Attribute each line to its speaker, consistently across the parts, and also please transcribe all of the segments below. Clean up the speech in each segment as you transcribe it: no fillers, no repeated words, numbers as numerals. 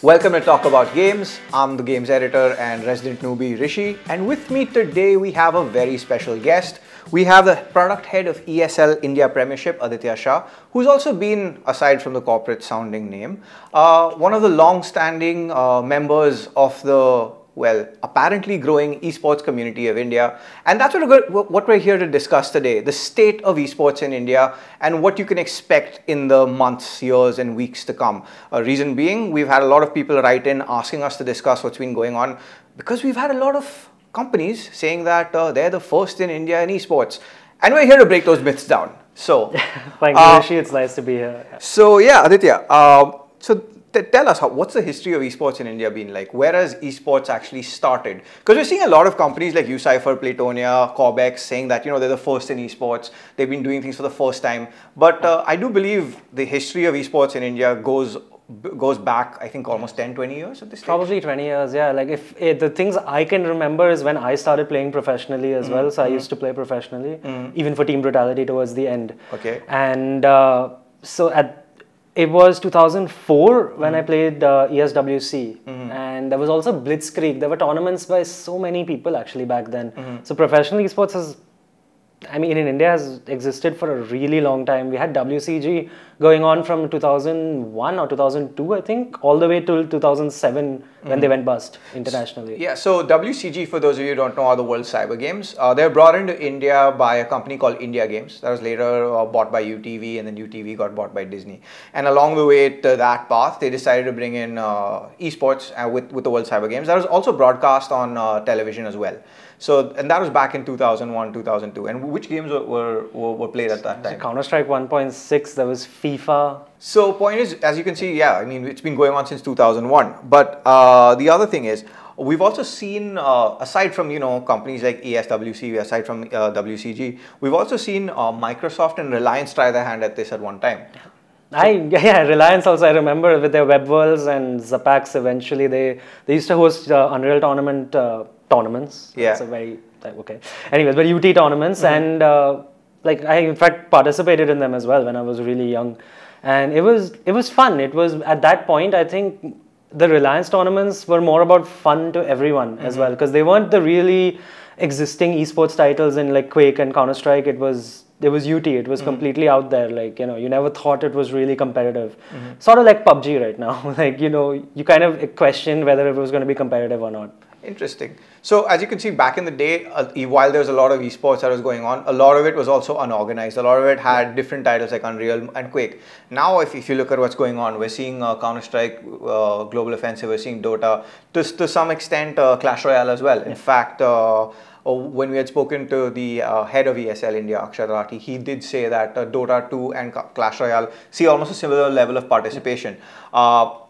Speaker 1: Welcome to Talk About Games. I'm the games editor and resident newbie Rishi, and with me today we have a very special guest. We have the product head of ESL India Premiership, Aditya Shah, who's also been, aside from the corporate sounding name, one of the long-standing members of the apparently growing esports community of India. And that's what we're here to discuss today, the state of esports in India and what you can expect in the months, years and weeks to come. Reason being, we've had a lot of people write in asking us to discuss what's been going on because we've had a lot of companies saying that they're the first in India in esports. And we're here to break those myths down. So,
Speaker 2: thank you, Rishi. It's nice to be here.
Speaker 1: So, yeah, Aditya. Tell us, what's the history of esports in India been like? Where has esports actually started? Because we're seeing a lot of companies like UCypher, Platonia, Corbex saying that, they're the first in esports. They've been doing things for the first time. But I do believe the history of esports in India goes back, I think, almost 10, 20 years at this stage.
Speaker 2: Probably 20 years, yeah. Like the things I can remember is when I started playing professionally as well. So I used to play professionally, even for Team Brutality towards the end.
Speaker 1: Okay.
Speaker 2: And it was 2004 when I played ESWC, and there was also Blitzkrieg. There were tournaments by so many people actually back then. So professional esports in India has existed for a really long time. We had WCG going on from 2001 or 2002, I think, all the way till 2007 when they went bust internationally.
Speaker 1: Yeah, so WCG, for those of you who don't know, are the World Cyber Games. They were brought into India by a company called India Games. That was later bought by UTV, and then UTV got bought by Disney. And along the way to that path, they decided to bring in esports with the World Cyber Games. That was also broadcast on television as well. So, and that was back in 2001, 2002. And which games were played at that time?
Speaker 2: Counter-Strike 1.6, there was FIFA.
Speaker 1: So, point is, as you can see, yeah, it's been going on since 2001. But the other thing is, we've also seen, aside from, companies like ESWC, aside from WCG, we've also seen Microsoft and Reliance try their hand at this at one time.
Speaker 2: Reliance also, I remember with their web worlds and Zapax eventually, they used to host Unreal tournaments.
Speaker 1: Yeah.
Speaker 2: It's a very, okay. Anyways, but UT tournaments and I in fact participated in them as well when I was really young. And it was fun. It was, at that point, I think the Reliance tournaments were more about fun to everyone as well, because they weren't the really existing esports titles in like Quake and Counter-Strike. It was UT. It was completely out there. Like, you never thought it was really competitive. Sort of like PUBG right now. Like, you kind of questioned whether it was going to be competitive or not.
Speaker 1: Interesting. So, as you can see, back in the day, while there was a lot of esports that was going on, a lot of it was also unorganized. A lot of it had different titles like Unreal and Quake. Now, if you look at what's going on, we're seeing Counter-Strike, Global Offensive, we're seeing Dota, to some extent Clash Royale as well. In fact, when we had spoken to the head of ESL India, Akshay Rathi, he did say that Dota 2 and Clash Royale see almost a similar level of participation.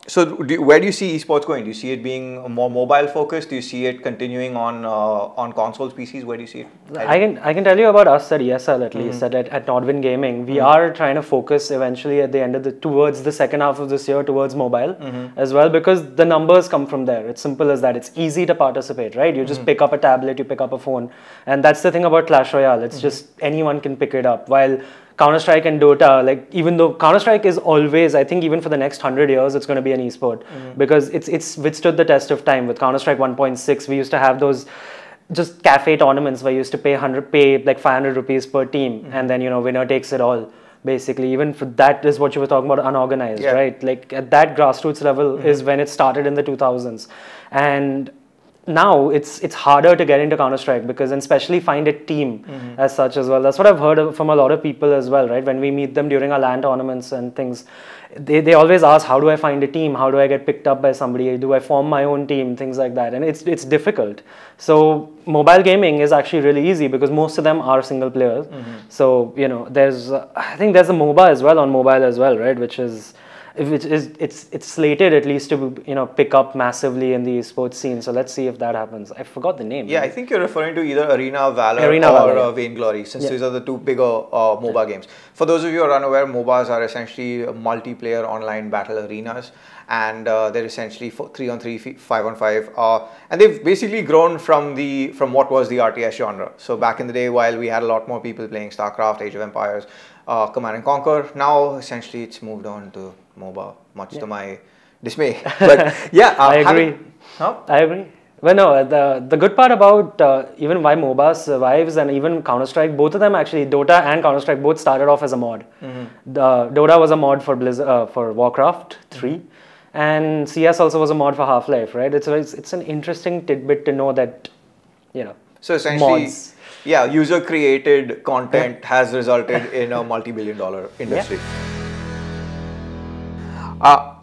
Speaker 1: So where do you see esports going? Do you see it being more mobile focused? Do you see it continuing on consoles, PCs? Where do you see it?
Speaker 2: I can tell you about us at ESL at least, at Nodwin Gaming. We are trying to focus eventually at the end towards the second half of this year towards mobile as well, because the numbers come from there. It's simple as that. It's easy to participate, right? You just pick up a tablet, you pick up a phone. And that's the thing about Clash Royale. It's just anyone can pick it up. While Counter-Strike and Dota, like, even though Counter-Strike is always, I think even for the next 100 years, it's going to be an esport because it's withstood the test of time. With Counter-Strike 1.6, we used to have those just cafe tournaments where you used to pay like 500 rupees per team, and then, winner takes it all. Basically, even for that is what you were talking about, unorganized, right? Like at that grassroots level is when it started in the 2000s. And now it's harder to get into Counter-Strike because, and especially find a team as such as well. That's what I've heard from a lot of people as well, right? When we meet them during our LAN tournaments and things, they always ask, how do I find a team? How do I get picked up by somebody? Do I form my own team? Things like that. And it's difficult. So mobile gaming is actually really easy because most of them are single players. So, I think there's a MOBA as well on mobile as well, right? It's slated at least to pick up massively in the esports scene. So let's see if that happens. I forgot the name.
Speaker 1: Yeah, I think you're referring to either Arena of Valor or Vainglory, since these are the two bigger MOBA games. For those of you who are unaware, MOBAs are essentially multiplayer online battle arenas, and they're essentially 3-on-3, 5-on-5, and they've basically grown from what was the RTS genre. So back in the day, while we had a lot more people playing StarCraft, Age of Empires, Command and Conquer, now essentially it's moved on to MOBA, much to my dismay. But yeah,
Speaker 2: I agree. I agree. Well, no, the good part about even why MOBAs survives and even Counter-Strike, both of them actually, Dota and Counter-Strike both started off as a mod. The Dota was a mod for for Warcraft 3, and CS also was a mod for Half-Life, right? It's an interesting tidbit to know that, you know,
Speaker 1: so essentially,
Speaker 2: mods.
Speaker 1: yeah, user-created content has resulted in a multi-billion-dollar industry.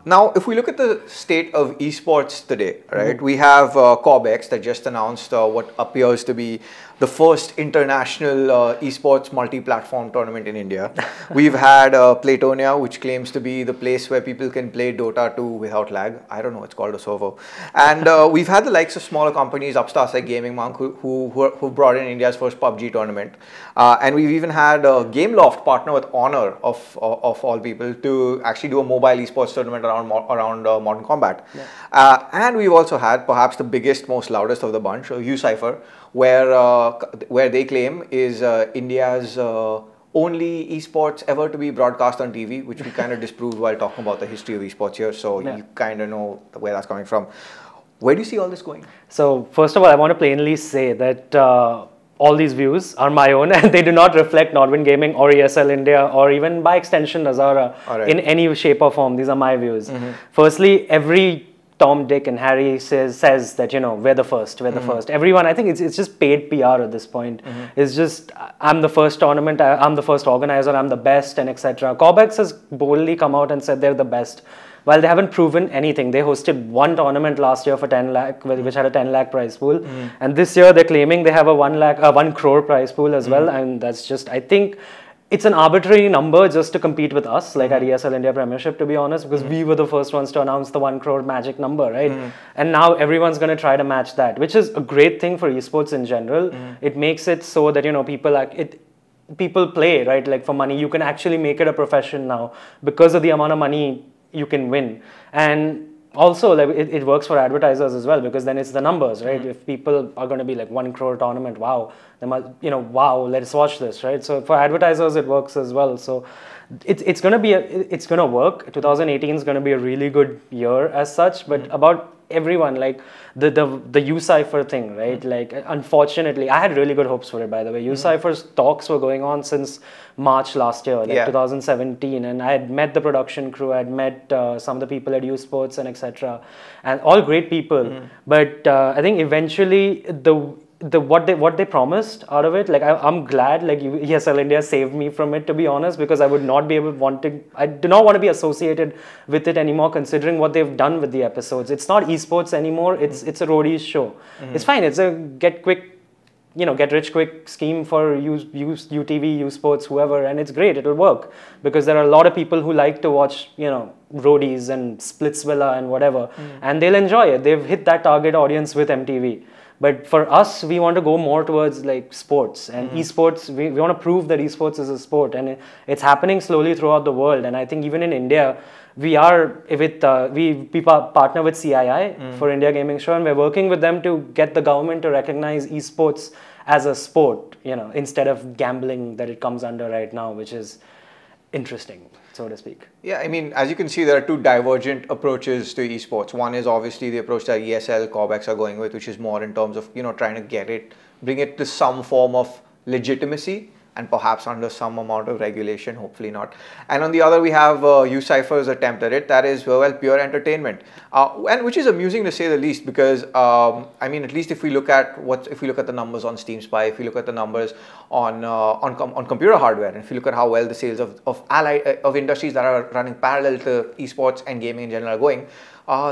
Speaker 1: Now, if we look at the state of esports today, right, we have Corbex that just announced what appears to be the first international esports multi-platform tournament in India. We've had Platonia, which claims to be the place where people can play Dota 2 without lag. I don't know, it's called a server. And we've had the likes of smaller companies, upstarts like Gaming Monk, who brought in India's first PUBG tournament. And we've even had Gameloft partner with Honor, of all people, to actually do a mobile esports tournament around Modern Combat. Yeah. And we've also had perhaps the biggest, most loudest of the bunch, UCypher, where they claim is India's only esports ever to be broadcast on TV, which we kind of disproved while talking about the history of esports here. So you kind of know where that's coming from. Where do you see all this going? So
Speaker 2: first of all, I want to plainly say that all these views are my own and they do not reflect Nodwin Gaming or ESL India or even by extension Nazara in any shape or form. These are my views. Firstly, every Tom, Dick and Harry says that, you know, we're the first, we're the first. Everyone, I think it's just paid PR at this point. It's just, I'm the first tournament, I'm the first organizer, I'm the best, and etc. Corbex has boldly come out and said they're the best. While they haven't proven anything, they hosted one tournament last year for 10 lakh, which had a 10 lakh prize pool. And this year they're claiming they have a 1 crore prize pool as well. And that's just, I think, it's an arbitrary number just to compete with us, like at ESL India Premiership, to be honest, because we were the first ones to announce the 1 crore magic number, right? And now everyone's going to try to match that, which is a great thing for esports in general. It makes it so that, you know, people play, right? Like for money, you can actually make it a profession now because of the amount of money you can win. And also, like, it works for advertisers as well, because then it's the numbers, right? If people are going to be like 1 crore tournament, wow, they must, you know, wow, let's watch this, right? So for advertisers, it works as well. So it's going to be it's going to work. 2018 is going to be a really good year as such, but about everyone, like the UCypher thing, right? Like, unfortunately, I had really good hopes for it, by the way. UCypher's talks were going on since March last year, like 2017, and I had met the production crew, I had met some of the people at USports and etc. And all great people, but I think eventually what they promised out of it, like I'm glad, like ESL India saved me from it, to be honest, because I would not be I do not want to be associated with it anymore, considering what they've done with the episodes. It's not esports anymore, it's a roadies show. It's fine, it's a get rich quick scheme for UTV, USports, whoever, and it's great, it'll work, because there are a lot of people who like to watch, you know, roadies and Splitsvilla and whatever, and they'll enjoy it. They've hit that target audience with MTV. But for us, we want to go more towards like sports and esports. We want to prove that esports is a sport, and it's happening slowly throughout the world. And I think even in India, we partner with CII for India Gaming Show, and we're working with them to get the government to recognize esports as a sport, you know, instead of gambling that it comes under right now, which is interesting, so to speak.
Speaker 1: Yeah, I mean, as you can see, there are two divergent approaches to esports. One is obviously the approach that ESL, Corbex are going with, which is more in terms of, you know, trying to bring it to some form of legitimacy and perhaps under some amount of regulation, hopefully not. And on the other, we have UCypher's attempt at it, that is, well, pure entertainment, and which is amusing to say the least, because I mean, at least if we look at the numbers on Steam Spy, if we look at the numbers on computer hardware, and if you look at how well the sales of industries that are running parallel to esports and gaming in general are going,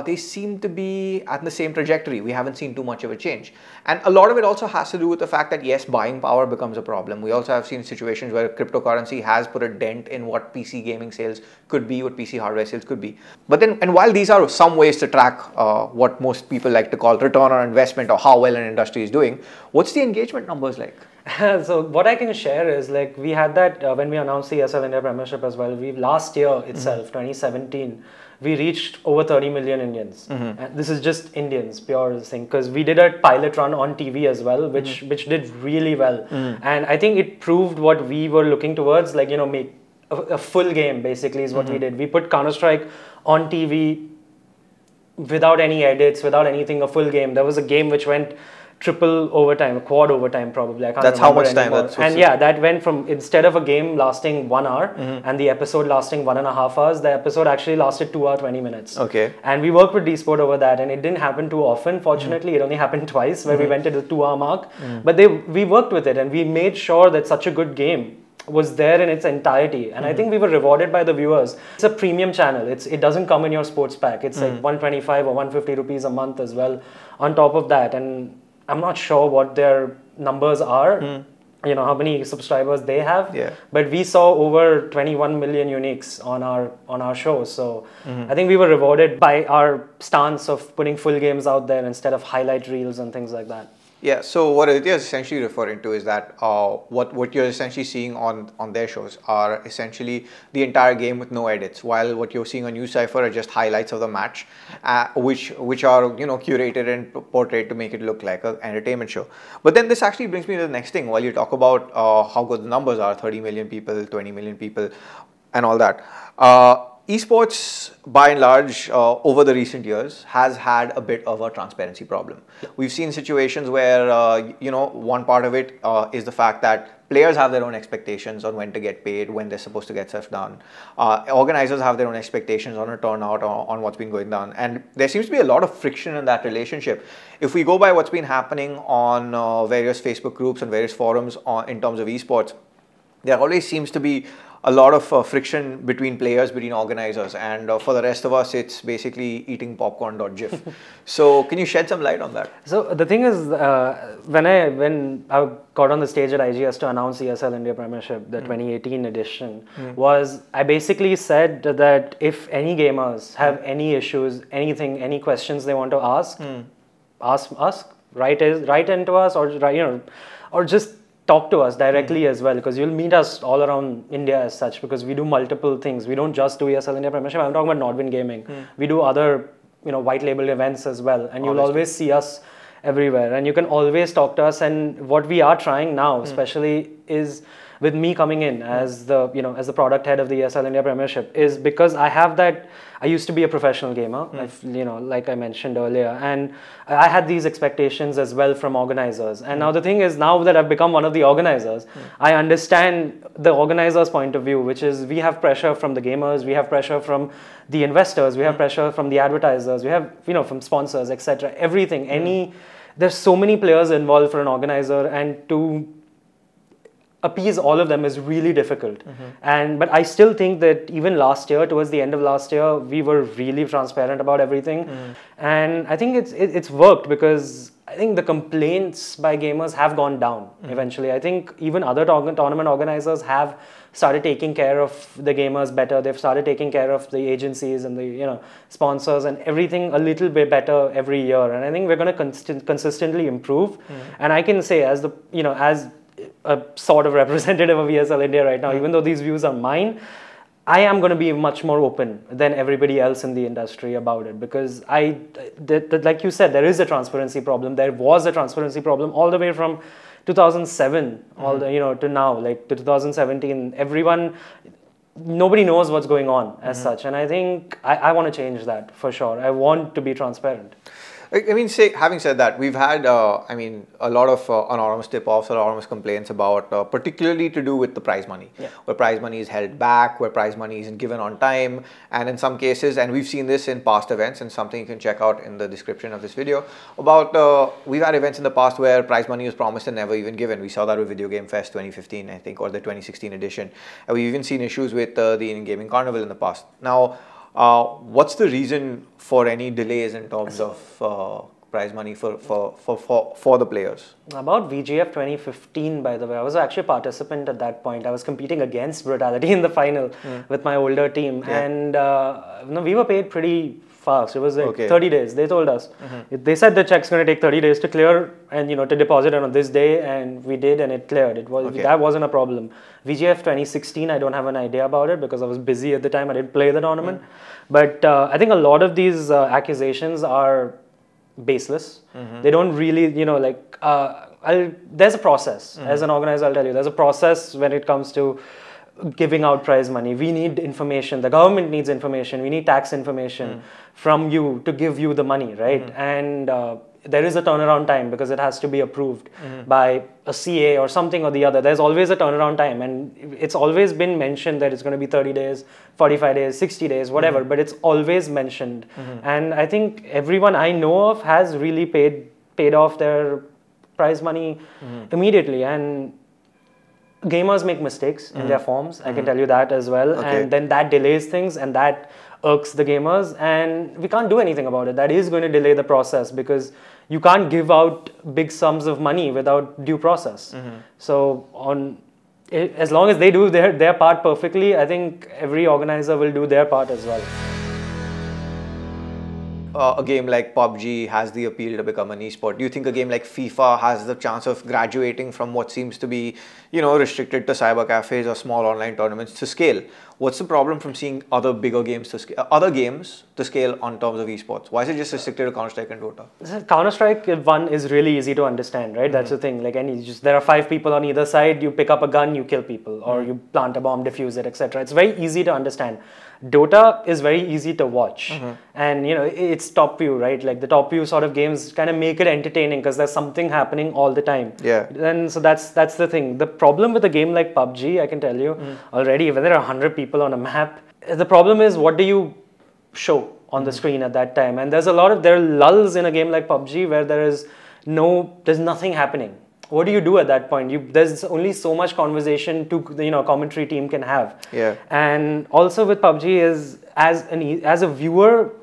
Speaker 1: they seem to be at the same trajectory. We haven't seen too much of a change. And a lot of it also has to do with the fact that, yes, buying power becomes a problem. We also have seen situations where cryptocurrency has put a dent in what PC gaming sales could be, what PC hardware sales could be. But then, and while these are some ways to track what most people like to call return on investment or how well an industry is doing, what's the engagement numbers like?
Speaker 2: So what I can share is, like, we had that when we announced the ESL India Premiership as well. Last year itself, 2017, we reached over 30 million Indians. And this is just Indians, pure thing, because we did a pilot run on TV as well, which did really well. And I think it proved what we were looking towards, like, you know, make a full game basically is what we did. We put Counter-Strike on TV without any edits, without anything, a full game. There was a game which went triple overtime, quad overtime probably. I can't
Speaker 1: That's
Speaker 2: remember
Speaker 1: how much time.
Speaker 2: anymore. And yeah, that went from, instead of a game lasting 1 hour and the episode lasting 1.5 hours, the episode actually lasted 2 hours 20 minutes.
Speaker 1: Okay.
Speaker 2: And we worked with D-Sport over that, and it didn't happen too often. Fortunately, it only happened twice where we went to the 2 hour mark. But we worked with it, and we made sure that such a good game was there in its entirety, and I think we were rewarded by the viewers. It's a premium channel. It doesn't come in your sports pack. It's like 125 or 150 rupees a month as well on top of that, and I'm not sure what their numbers are, you know, how many subscribers they have, but we saw over 21 million uniques on our show. So I think we were rewarded by our stance of putting full games out there instead of highlight reels and things like that.
Speaker 1: Yeah, so what Aditya is essentially referring to is that what you're essentially seeing on their shows are essentially the entire game with no edits, while what you're seeing on NewsCypher are just highlights of the match, which are, you know, curated and portrayed to make it look like an entertainment show. But then this actually brings me to the next thing. While you talk about how good the numbers are, 30 million people, 20 million people, and all that, esports, by and large, over the recent years, has had a bit of a transparency problem. We've seen situations where, you know, one part of it is the fact that players have their own expectations on when to get paid, when they're supposed to get stuff done. Organizers have their own expectations on a turnout, on what's been going down. And there seems to be a lot of friction in that relationship. If we go by what's been happening on various Facebook groups and various forums in terms of esports, there always seems to be a lot of friction between players, between organizers, and for the rest of us, it's basically eating popcorn.gif. So can you shed some light on that?
Speaker 2: So the thing is, when I got on the stage at IGS to announce ESL India Premiership, the 2018 edition, was I basically said that if any gamers have any issues, anything, any questions they want to ask, write into us, or, you know, or just talk to us directly as well, because you'll meet us all around India as such, because we do multiple things. We don't just do ESL India Premiership. I'm talking about Nordwind Gaming. We do other, you know, white label events as well, and you'll always see us everywhere, and you can always talk to us. And what we are trying now, especially, is with me coming in as the, you know, as the product head of the ESL India Premiership, is because I have that. I used to be a professional gamer, you know, like I mentioned earlier, and I had these expectations as well from organizers. And now the thing is, now that I've become one of the organizers, I understand the organizer's point of view, which is we have pressure from the gamers, we have pressure from the investors, we have pressure from the advertisers, we have, you know, from sponsors, etc. Everything. There's so many players involved for an organizer, and to appease all of them is really difficult. But I still think that even last year, towards the end of last year, we were really transparent about everything, and I think it's worked, because I think the complaints by gamers have gone down eventually. I think even other tournament organizers have started taking care of the gamers better. They've started taking care of the agencies and the, you know, sponsors and everything a little bit better every year, and I think we're going to consistently improve. And I can say, as the, you know, as a sort of representative of ESL India right now, even though these views are mine, I am going to be much more open than everybody else in the industry about it, because like you said, there is a transparency problem. There was a transparency problem all the way from 2007 all the, you know, to now, like to 2017. Nobody knows what's going on as such, and I think I want to change that for sure. I want to be transparent.
Speaker 1: I mean, having said that, we've had, I mean, a lot of anonymous tip-offs, anonymous complaints about, particularly to do with the prize money, where prize money is held back, where prize money isn't given on time, and in some cases, and we've seen this in past events, and something you can check out in the description of this video, about, we've had events in the past where prize money was promised and never even given. We saw that with Video Game Fest 2015, I think, or the 2016 edition. And we've even seen issues with the Indian Gaming Carnival in the past. Now, what's the reason for any delays in terms of prize money for the players?
Speaker 2: About VGF 2015, by the way, I was actually a participant at that point. I was competing against Brutality in the final with my older team, and no, we were paid pretty fast. It was like 30 days. They told us. They said the check's going to take 30 days to clear, and, you know, to deposit it on this day, and we did, and it cleared. It was that wasn't a problem. VGF 2016, I don't have an idea about it, because I was busy at the time. I didn't play the tournament. But I think a lot of these accusations are baseless. They don't really, you know, like, there's a process. As an organizer, I'll tell you, there's a process when it comes to giving out prize money. We need information. The government needs information. We need tax information from you to give you the money, right? And there is a turnaround time because it has to be approved by a CA or something or the other. There's always a turnaround time, and it's always been mentioned that it's going to be 30 days, 45 days, 60 days, whatever, but it's always mentioned. And I think everyone I know of has really paid off their prize money immediately. And gamers make mistakes in their forms, I can tell you that as well. And then that delays things, and that irks the gamers, and we can't do anything about it. That is going to delay the process because you can't give out big sums of money without due process. So as long as they do their part perfectly, I think every organizer will do their part as well.
Speaker 1: A game like PUBG has the appeal to become an esport. Do you think a game like FIFA has the chance of graduating from what seems to be, restricted to cyber cafes or small online tournaments to scale? What's the problem from seeing other bigger games to scale, other games to scale on terms of esports? Why is it just restricted to Counter-Strike and Dota?
Speaker 2: Counter-Strike 1 is really easy to understand, right? That's the thing. Like there are 5 people on either side. You pick up a gun, you kill people, or you plant a bomb, defuse it, etc. It's very easy to understand. Dota is very easy to watch, and it's top view, right? Like the top view sort of games kind of make it entertaining because there's something happening all the time. And so that's the thing. The problem with a game like PUBG, I can tell you already, when there are 100 people on a map, the problem is what do you show on the screen at that time? And there are lulls in a game like PUBG where there's nothing happening. What do you do at that point? There's only so much conversation a commentary team can have. And also with PUBG is as a viewer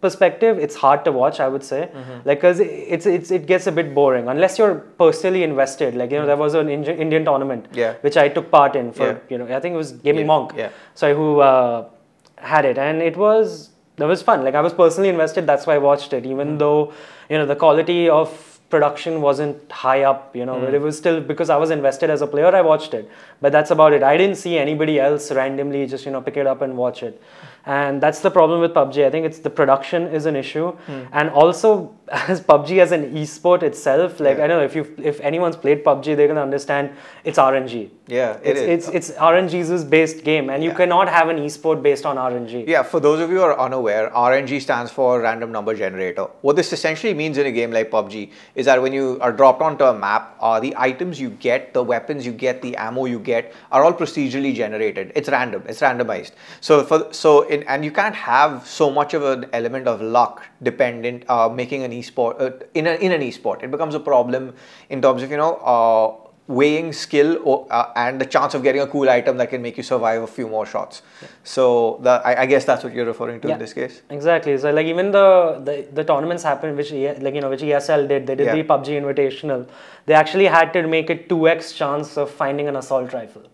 Speaker 2: perspective, it's hard to watch, I would say, like because it gets a bit boring unless you're personally invested. Like there was an Indian tournament which I took part in for I think it was Gaming Monk, who had it, and that was fun. Like I was personally invested, that's why I watched it, even though the quality of production wasn't high up, but it was still, because I was invested as a player, I watched it. But that's about it. I didn't see anybody else randomly just, pick it up and watch it. And that's the problem with PUBG. I think it's the production is an issue. And also, as PUBG as an esport itself, like I don't know if anyone's played PUBG, they're going to understand it's RNG. It's RNG's based game, and you cannot have an esport based on RNG.
Speaker 1: Yeah, for those of you who are unaware, RNG stands for random number generator. What this essentially means in a game like PUBG is that when you are dropped onto a map, the items you get, the weapons you get, the ammo you get are all procedurally generated. It's random. It's randomized. And you can't have so much of an element of luck dependent making an esport in an esport. It becomes a problem in terms of weighing skill and the chance of getting a cool item that can make you survive a few more shots. So I guess that's what you're referring to in this case.
Speaker 2: Exactly. So like even the tournaments happened which ESL did. They did the PUBG Invitational. They actually had to make it 2x chance of finding an assault rifle.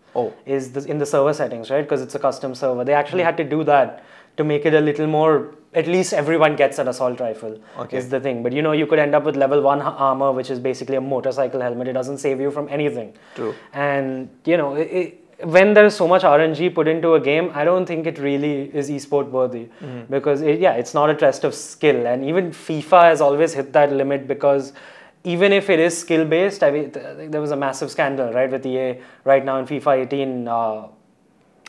Speaker 2: In the server settings, right? Because it's a custom server. They actually had to do that to make it a little more, at least everyone gets an assault rifle is the thing. But you could end up with level 1 armor, which is basically a motorcycle helmet. It doesn't save you from anything.
Speaker 1: True.
Speaker 2: And when there's so much RNG put into a game, I don't think it really is esport worthy because it's not a test of skill. And even FIFA has always hit that limit because even if it is skill based, I mean, there was a massive scandal, right, with EA right now in FIFA 18.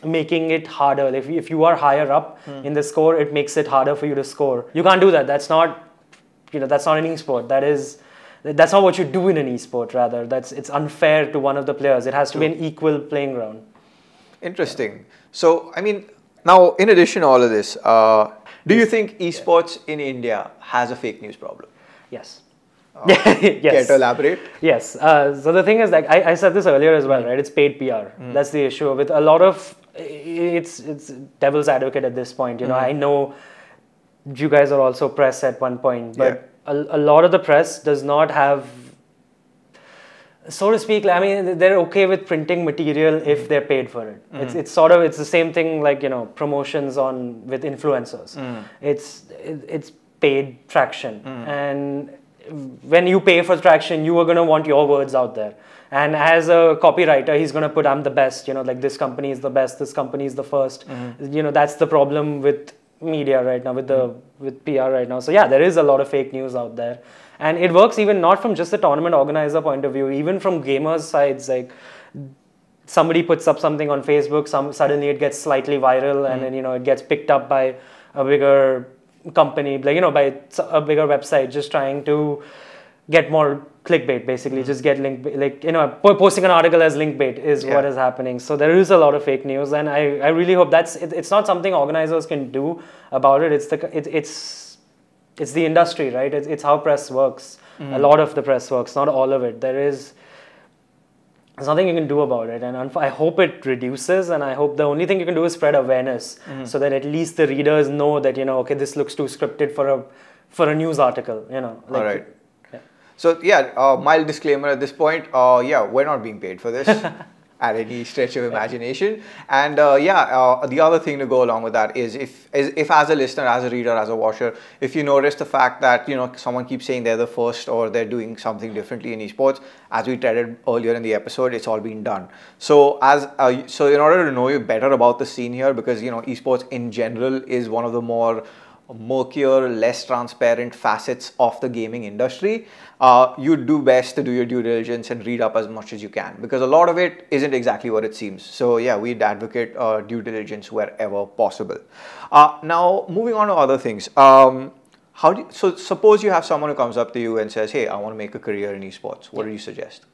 Speaker 2: Making it harder. If you are higher up in the score, it makes it harder for you to score. You can't do that. That's not, that's not an esport. That's not what you do in an esport. Rather, it's unfair to one of the players. It has to be an equal playing ground.
Speaker 1: Interesting. So, I mean, now in addition to all of this, do you think esports in India has a fake news problem?
Speaker 2: Yes.
Speaker 1: Yes. Care to elaborate?
Speaker 2: Yes. So the thing is, like I said this earlier as well, right? It's paid PR. That's the issue with a lot of. It's devil's advocate at this point. I know you guys are also press at one point, but a lot of the press does not have, so to speak. I mean, they're okay with printing material if they're paid for it. It's the same thing like promotions with influencers. It's paid traction and. When you pay for traction, you are going to want your words out there. And as a copywriter, he's going to put, I'm the best, like this company is the best, this company is the first. That's the problem with media right now, with PR right now. So yeah, there is a lot of fake news out there. And it works even not from just the tournament organizer point of view, even from gamers' sides, like somebody puts up something on Facebook, suddenly it gets slightly viral, and then it gets picked up by a bigger company, like by a bigger website, just trying to get more clickbait, basically. Just get link, like posting an article as link bait is what is happening. So there is a lot of fake news, and I really hope it's not something organizers can do about it. It's the industry, right? It's how press works. A lot of the press works, not all of it. There's nothing you can do about it, and I hope it reduces, and I hope the only thing you can do is spread awareness, so that at least the readers know that okay, this looks too scripted for a news article,
Speaker 1: All right. So mild disclaimer at this point, we're not being paid for this at any stretch of imagination. And the other thing to go along with that is if as a listener, as a reader, as a watcher, if you notice the fact that someone keeps saying they're the first or they're doing something differently in esports, as we treaded earlier in the episode, it's all been done. So so in order to know you better about the scene here, because esports in general is one of the more murkier, less transparent facets of the gaming industry, you do best to do your due diligence and read up as much as you can, because a lot of it isn't exactly what it seems. So we'd advocate due diligence wherever possible. Now, moving on to other things. So suppose you have someone who comes up to you and says, hey, I want to make a career in esports. What do you suggest?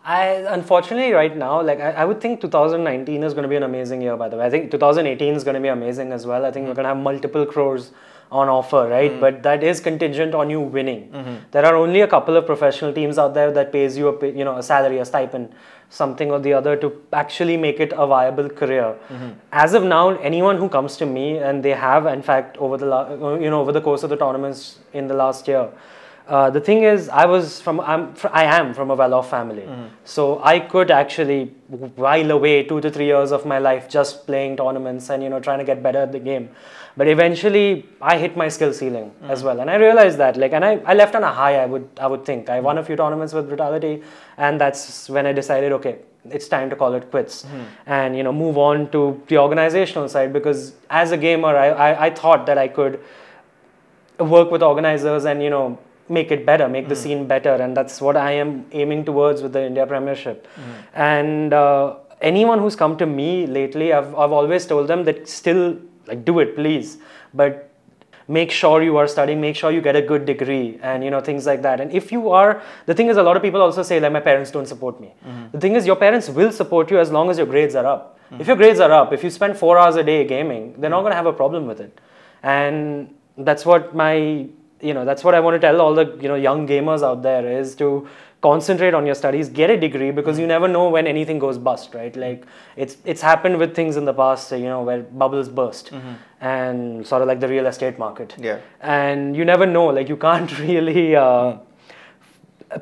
Speaker 2: Unfortunately, right now, I would think 2019 is going to be an amazing year, by the way. I think 2018 is going to be amazing as well. I think we're going to have multiple crores on offer, right? But that is contingent on you winning. There are only a couple of professional teams out there that pays you a salary, a stipend, something or the other to actually make it a viable career. As of now, anyone who comes to me, and they have, in fact, over the course of the tournaments in the last year, the thing is, I am from a well-off family. So I could actually while away 2 to 3 years of my life just playing tournaments and trying to get better at the game. But eventually I hit my skill ceiling as well, and I realized that and I left on a high. I would think I won a few tournaments with Brutality, and that's when I decided, okay, it's time to call it quits and move on to the organizational side, because as a gamer I thought that I could work with organizers and make it better, make the scene better, and that's what I am aiming towards with the India Premiership. And anyone who's come to me lately, I've always told them that still do it, please, but make sure you are studying, make sure you get a good degree, and things like that. And if you are, the thing is, a lot of people also say my parents don't support me. The thing is, your parents will support you as long as your grades are up. If your grades are up, if you spend 4 hours a day gaming, they're not going to have a problem with it. And that's what that's what I want to tell all the young gamers out there, is to concentrate on your studies, get a degree, because you never know when anything goes bust, right? It's happened with things in the past, where bubbles burst, and sort of like the real estate market. And you never know, you can't really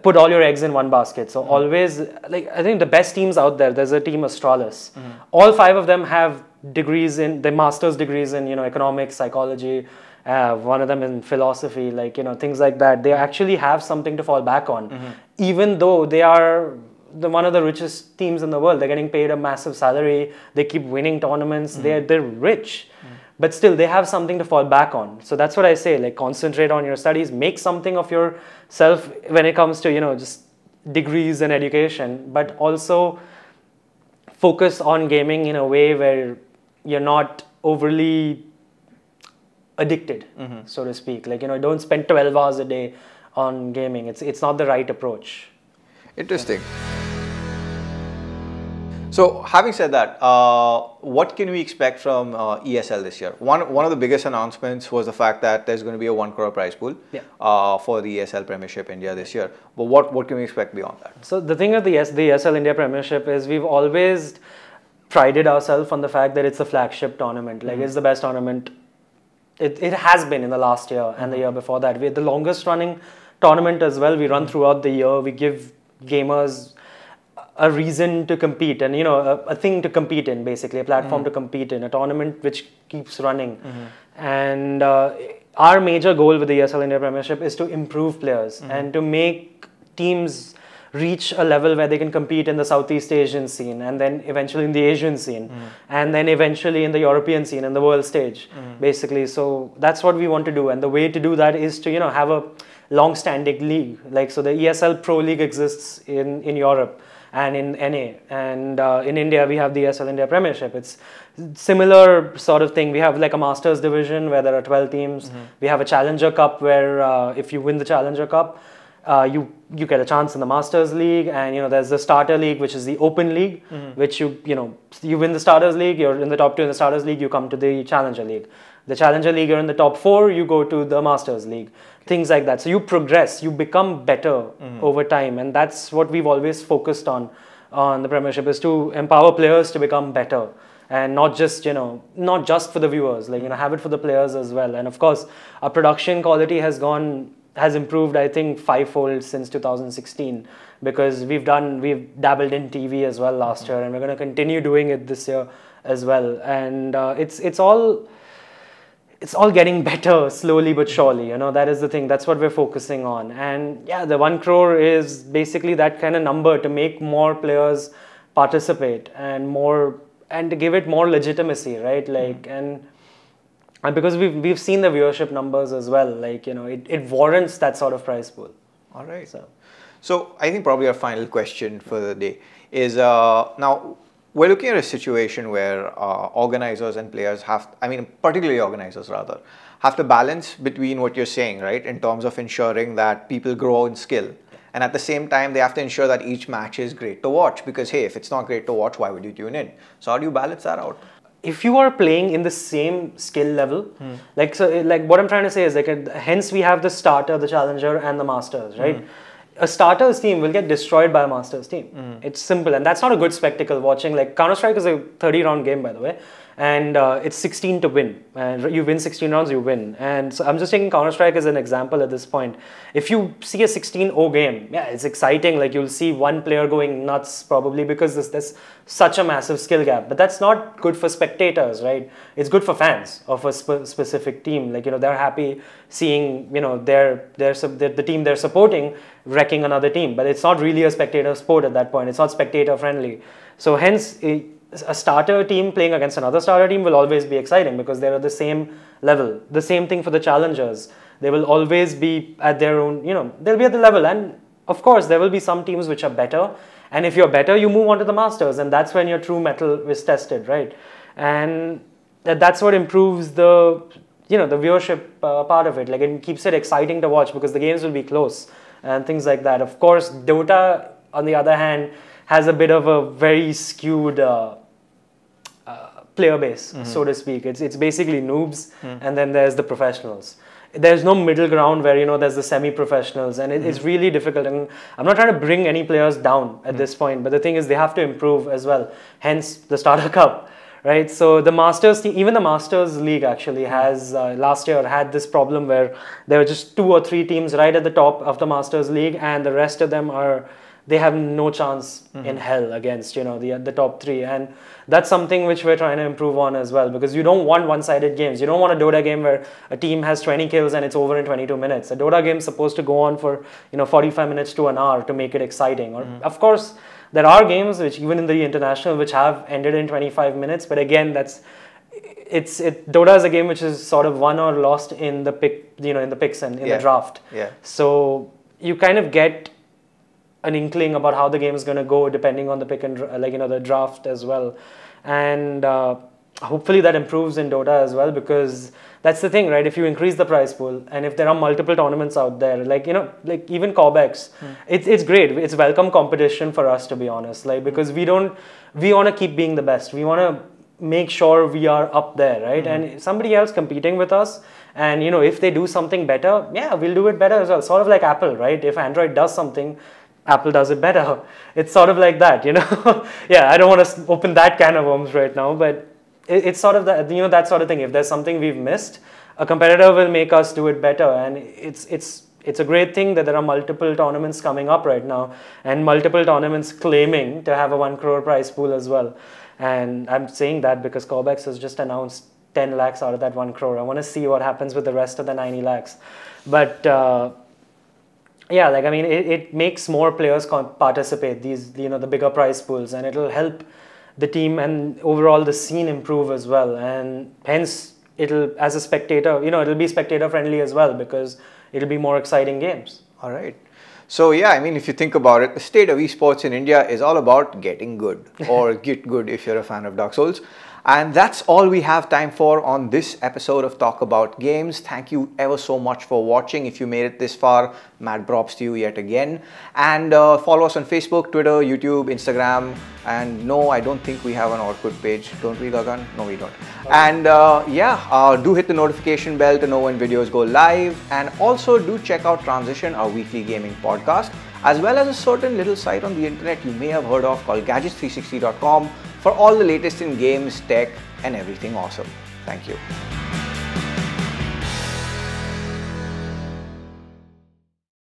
Speaker 2: put all your eggs in one basket. So always, I think the best teams out there's a team Astralis. All 5 of them have degrees their master's degrees in economics, psychology, one of them in philosophy, things like that. They actually have something to fall back on, even though they are one of the richest teams in the world. They're getting paid a massive salary, they keep winning tournaments, they're rich, but still they have something to fall back on. So that's what I say, concentrate on your studies, make something of yourself when it comes to just degrees and education, but also focus on gaming in a way where you're not overly addicted, so to speak. Don't spend 12 hours a day on gaming. It's not the right approach.
Speaker 1: Interesting. So, having said that, what can we expect from ESL this year? One of the biggest announcements was the fact that there's going to be a 1 crore prize pool for the ESL Premiership India this year. But what can we expect beyond that?
Speaker 2: So the thing with the ESL India Premiership is we've always prided ourselves on the fact that it's a flagship tournament. It's the best tournament. It has been in the last year and the year before that. We're the longest running tournament as well. We run throughout the year. We give gamers a reason to compete and a thing to compete in, basically a platform to compete in, a tournament which keeps running. And our major goal with the ESL India Premiership is to improve players and to make teams reach a level where they can compete in the Southeast Asian scene, and then eventually in the Asian scene, and then eventually in the European scene and the world stage, basically. So that's what we want to do, and the way to do that is to have a long-standing league. So the ESL Pro League exists in Europe, and in NA. And in India, we have the ESL India Premiership. It's similar sort of thing. We have like a Masters division where there are 12 teams. We have a Challenger Cup where if you win the Challenger Cup, you get a chance in the Masters League, and there's the Starter League, which is the Open League, which you win the Starters League, you're in the top 2 in the Starters League, you come to the Challenger League. The Challenger League, you're in the top 4, you go to the Masters League, things like that. So you progress, you become better over time, and that's what we've always focused on the Premiership, is to empower players to become better. And not just for the viewers, like have it for the players as well. And of course, our production quality has improved, I think, 5-fold since 2016, because we've dabbled in TV as well last year, and we're going to continue doing it this year as well. And it's all getting better slowly but surely. That is the thing. That's what we're focusing on. And yeah, the 1 crore is basically that kind of number to make more players participate and to give it more legitimacy, right? Like and because we've seen the viewership numbers as well, like it warrants that sort of prize pool.
Speaker 1: All right. So I think probably our final question for the day is now we're looking at a situation where organizers and players particularly organizers rather, have to balance between what you're saying, right, in terms of ensuring that people grow in skill. And at the same time, they have to ensure that each match is great to watch, because hey, if it's not great to watch, why would you tune in? So how do you balance that out?
Speaker 2: If you are playing in the same skill level, like what I'm trying to say is hence we have the Starter, the Challenger, and the Masters, right? A Starters team will get destroyed by a Masters team. It's simple, and that's not a good spectacle watching. Like Counter-Strike is a 30-round game, by the way, and it's 16 to win. And you win 16 rounds, you win. And so I'm just taking Counter-Strike as an example at this point. If you see a 16-0 game, yeah, it's exciting. Like you'll see one player going nuts probably because there's such a massive skill gap. But that's not good for spectators, right? It's good for fans of a specific team. Like they're happy seeing the team they're supporting wrecking another team. But it's not really a spectator sport at that point. It's not spectator friendly. So hence, a starter team playing against another starter team will always be exciting because they're at the same level. The same thing for the challengers. They will always be at their own, they'll be at the level. And of course, there will be some teams which are better. And if you're better, you move on to the Masters. And that's when your true mettle is tested, right? And that's what improves the viewership part of it. Like it keeps it exciting to watch because the games will be close and things like that. Of course, Dota, on the other hand, has a bit of a very skewed player base, so to speak. It's basically noobs, and then there's the professionals. There's no middle ground where there's the semi-professionals, and it's really difficult. And I'm not trying to bring any players down at this point, but the thing is they have to improve as well. Hence the Starter Cup, right? So the Masters team, even the Masters League actually has last year had this problem where there were just 2 or 3 teams right at the top of the Masters League, and the rest of them they have no chance in hell against the top 3, and that's something which we're trying to improve on as well, because you don't want one-sided games. You don't want a Dota game where a team has 20 kills and it's over in 22 minutes. A Dota game is supposed to go on for 45 minutes to an hour to make it exciting. Or of course, there are games which even in the international which have ended in 25 minutes, but again Dota is a game which is sort of won or lost in the in the picks and in the draft.
Speaker 1: Yeah.
Speaker 2: So you kind of get an inkling about how the game is going to go depending on the pick and the draft as well, and hopefully that improves in Dota as well, because that's the thing, right? If you increase the prize pool and if there are multiple tournaments out there, like even Corbex, it's great. It's welcome competition for us, to be honest, because we want to keep being the best. We want to make sure we are up there, right? And somebody else competing with us, and if they do something better, yeah, we'll do it better as well. Sort of like Apple, right? If Android does something, Apple does it better. It's sort of like that, Yeah, I don't want to open that can of worms right now, but it's sort of that, that sort of thing. If there's something we've missed, a competitor will make us do it better, and it's a great thing that there are multiple tournaments coming up right now, and multiple tournaments claiming to have a 1 crore prize pool as well. And I'm saying that because Corbex has just announced 10 lakhs out of that 1 crore. I want to see what happens with the rest of the 90 lakhs. But yeah, it makes more players participate, these, the bigger prize pools, and it'll help the team and overall the scene improve as well. And hence, as a spectator, it'll be spectator friendly as well, because it'll be more exciting games.
Speaker 1: All right. So yeah, I mean, if you think about it, the state of esports in India is all about getting good, or get good if you're a fan of Dark Souls. And that's all we have time for on this episode of Talk About Games. Thank you ever so much for watching. If you made it this far, mad props to you yet again. And follow us on Facebook, Twitter, YouTube, Instagram. And no, I don't think we have an Orkut page. Don't we, Gagan? No, we don't. Okay. And do hit the notification bell to know when videos go live. And also do check out Transition, our weekly gaming podcast, as well as a certain little site on the internet you may have heard of called gadgets360.com for all the latest in games, tech, and everything awesome. Thank you.